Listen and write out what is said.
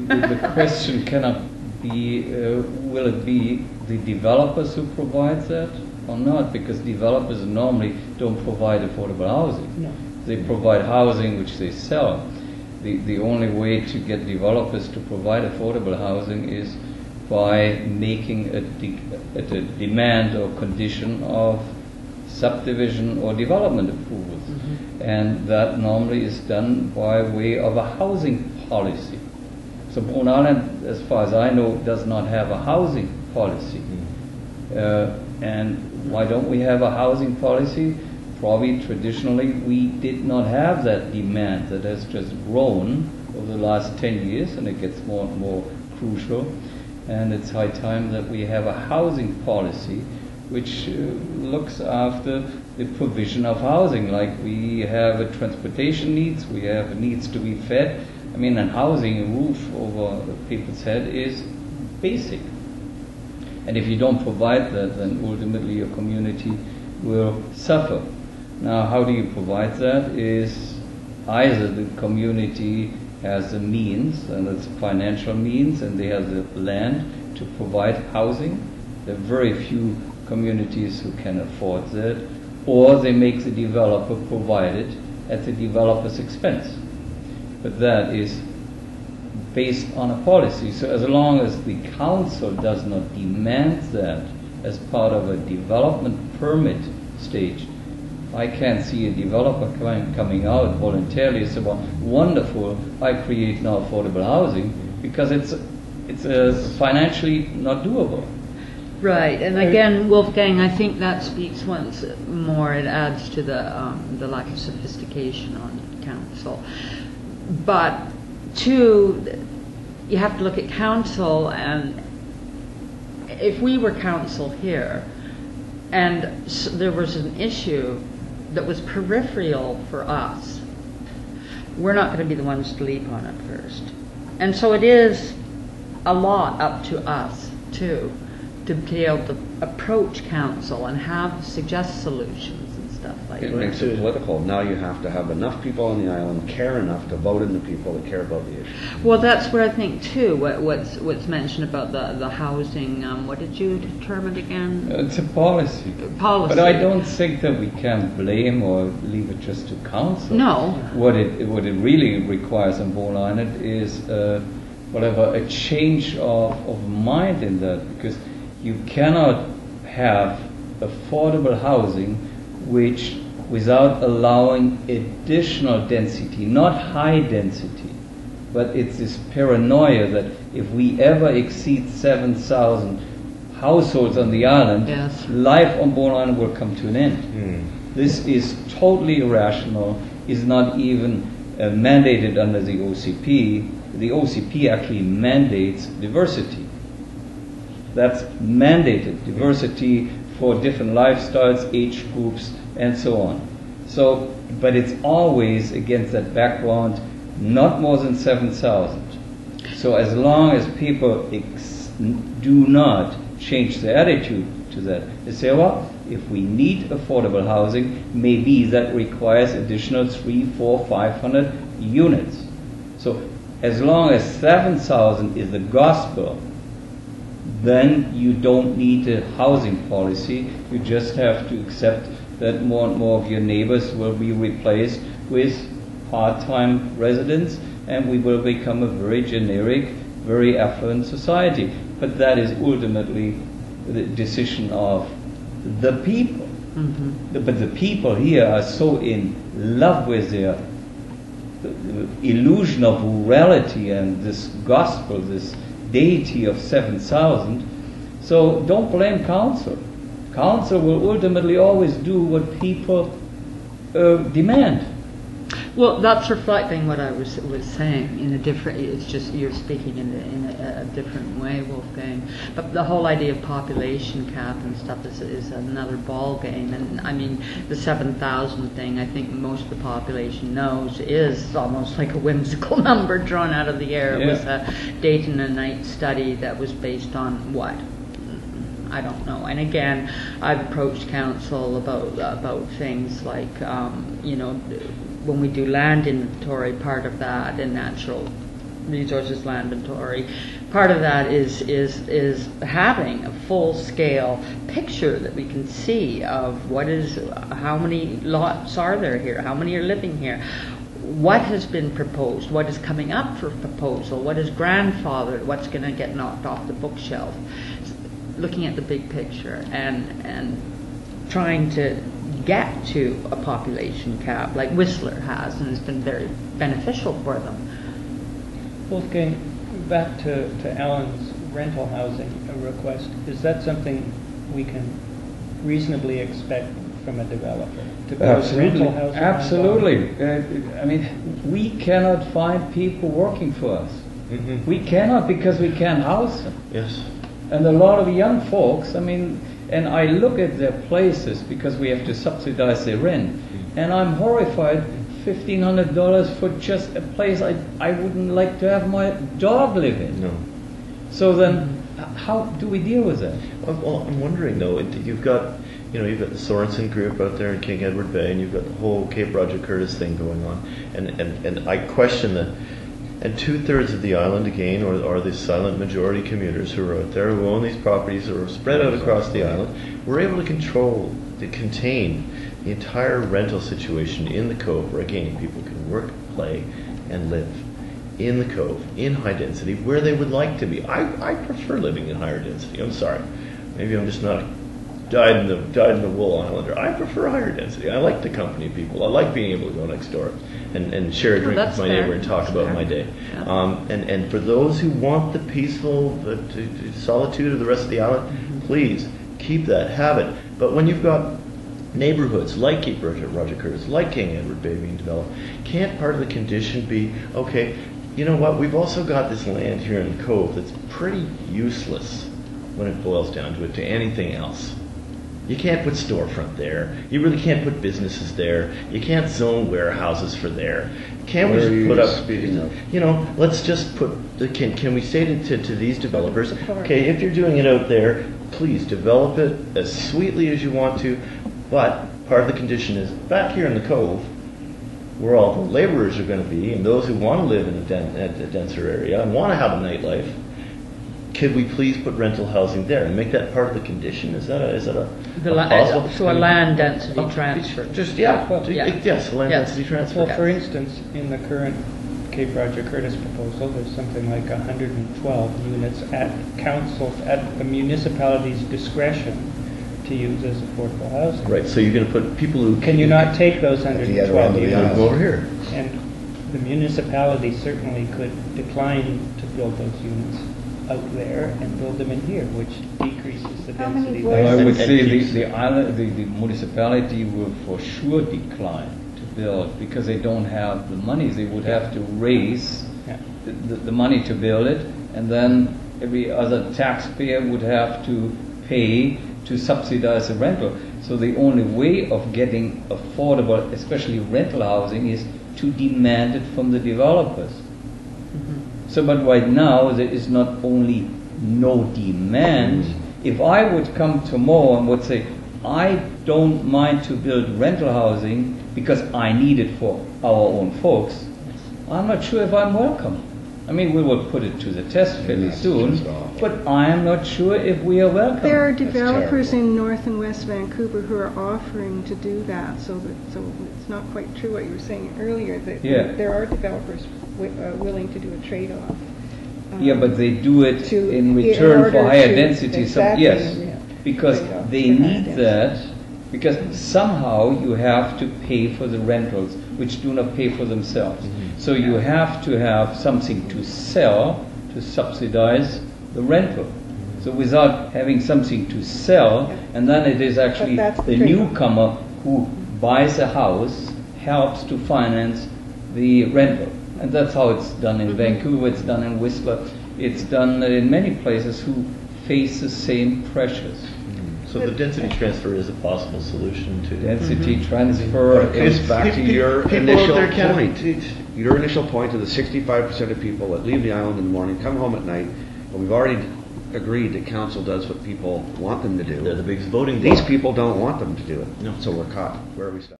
The question cannot be, will it be the developers who provide that or not? Because developers normally don't provide affordable housing. No. They provide housing which they sell. The only way to get developers to provide affordable housing is by making a demand or condition of subdivision or development approvals. Mm-hmm. And that normally is done by way of a housing policy. So Bowen Island, as far as I know, does not have a housing policy. And why don't we have a housing policy? Probably traditionally we did not have that demand that has just grown over the last 10 years, and it gets more and more crucial. And it's high time that we have a housing policy which looks after the provision of housing. Like we have a transportation needs, we have needs to be fed. I mean, and housing, a roof over people's head is basic. And if you don't provide that, then ultimately your community will suffer. Now, how do you provide that? Is either the community has the means, and it's financial means, and they have the land to provide housing. There are very few communities who can afford that, or they make the developer provide it at the developer's expense. But that is based on a policy. So as long as the council does not demand that as part of a development permit stage, I can't see a developer coming out voluntarily and say, well, wonderful, I create now affordable housing, because it's financially not doable. Right, and again, Wolfgang, I think that speaks once more. It adds to the lack of sophistication on council. But two, you have to look at council, and if we were council here, and there was an issue that was peripheral for us, we're not going to be the ones to leap on it first. And so it is a lot up to us, too, to be able to approach council and suggest solutions and stuff like that. It makes it political. Now you have to have enough people on the island care enough to vote in the people that care about the issue. Well, that's where I think, too, what's mentioned about the housing, what did you determine again? It's a policy. But I don't think that we can blame or leave it just to council. No. What it really requires on Bowen Island is a change of mind in that, because you cannot have affordable housing without allowing additional density, not high density, but it's this paranoia that if we ever exceed 7,000 households on the island, yes, life on Bowen Island will come to an end. This is totally irrational, is not even mandated under the OCP. The OCP actually mandates diversity. That's mandated, diversity for different lifestyles, age groups, and so on. So, but it's always against that background, not more than 7,000. So as long as people do not change their attitude to that, they say, well, if we need affordable housing, maybe that requires additional 300, 400, 500 units. So as long as 7,000 is the gospel, then you don't need a housing policy. You just have to accept that more and more of your neighbors will be replaced with part-time residents, and we will become a very generic, very affluent society. But that is ultimately the decision of the people. Mm-hmm. But the people here are so in love with their illusion of morality and this gospel, this deity of 7,000. So don't blame council. Council will ultimately always do what people demand. Well, that's reflecting what I was saying in a different. It's just you're speaking in a different way, Wolfgang. But the whole idea of population cap and stuff is another ball game. And I mean, the 7,000 thing, I think most of the population knows is almost like a whimsical number drawn out of the air. It was a day and a night study that was based on what? I don't know. And again, I've approached council about things like when we do land inventory, part of that and natural resources land inventory. Part of that is having a full-scale picture that we can see of how many lots are there here, how many are living here, what has been proposed, what is coming up for proposal, what is grandfathered, what's going to get knocked off the bookshelf. Looking at the big picture and trying to get to a population cap like Whistler has, and it's been very beneficial for them. Wolfgang, back to Alan's rental housing request, is that something we can reasonably expect from a developer? To build rental housing? Absolutely. I mean, we cannot find people working for us. Mm-hmm. We cannot, because we can't house them. Yes. And a lot of young folks, I mean, and I look at their places because we have to subsidize their rent, and I'm horrified. $1,500 for just a place I wouldn't like to have my dog live in. No. So then, how do we deal with that? Well, I'm wondering though. You've got the Sorensen group out there in King Edward Bay, and you've got the whole Cape Roger Curtis thing going on, and I question that. And 2/3 of the island again, or the silent majority commuters who are out there who own these properties or are spread out across the island, we're able to contain the entire rental situation in the Cove, where again people can work, play, and live in the Cove, in high density, where they would like to be. I prefer living in higher density. I'm sorry, maybe I'm just not a dyed in the wool islander. I prefer higher density. I like the company of people. I like being able to go next door and share a drink with my neighbor and talk about my day. Yeah. And for those who want the peaceful solitude of the rest of the island, please keep that, have it. But when you've got neighborhoods like Cape Roger Curtis, like King Edward Bay being developed, can't part of the condition be, okay, you know what, we've also got this land here in the Cove that's pretty useless when it boils down to anything else. You can't put storefront there. You really can't put businesses there. You can't zone warehouses for there. Can't we just put up, let's just put, can we say to these developers, okay, if you're doing it out there, please develop it as sweetly as you want to, but part of the condition is back here in the Cove, where all the laborers are going to be, and those who want to live in a denser area and want to have a nightlife, could we please put rental housing there and make that part of the condition? Is that a possible? So a land density transfer. Yes, a land density transfer. Well, for instance, in the current Cape Roger Curtis proposal, there's something like 112 units at the municipality's discretion to use as affordable housing. Right. So you're going to put people who can you not take those 112 units over here? And the municipality certainly could decline to build those units out there and build them in here, which decreases the density. Well, I would say the municipality will for sure decline to build because they don't have the money. They would have to raise the money to build it, and then every other taxpayer would have to pay to subsidize the rental. So the only way of getting affordable, especially rental housing, is to demand it from the developers. So, but right now there is not only no demand. If I would come tomorrow and would say, I don't mind to build rental housing because I need it for our own folks, I'm not sure if I'm welcome. I mean, we will put it to the test fairly soon, but I am not sure if we are welcome. There are developers in North and West Vancouver who are offering to do that, so it's not quite true what you were saying earlier, that there are developers willing to do a trade-off. But they do it in return for higher density. Exactly, because they need that, because somehow you have to pay for the rentals, which do not pay for themselves. So you have to have something to sell to subsidize the rental. So without having something to sell, and then it is actually the newcomer who buys a house helps to finance the rental. And that's how it's done in Vancouver, it's done in Whistler, it's done in many places who face the same pressures. So the density transfer is a possible solution to density transfer. But it comes back to your initial point. Your initial point to the 65% of people that leave the island in the morning, come home at night, but we've already agreed that council does what people want them to do. They're the biggest voting bloc. These people don't want them to do it. No. So we're caught. Where are we stuck?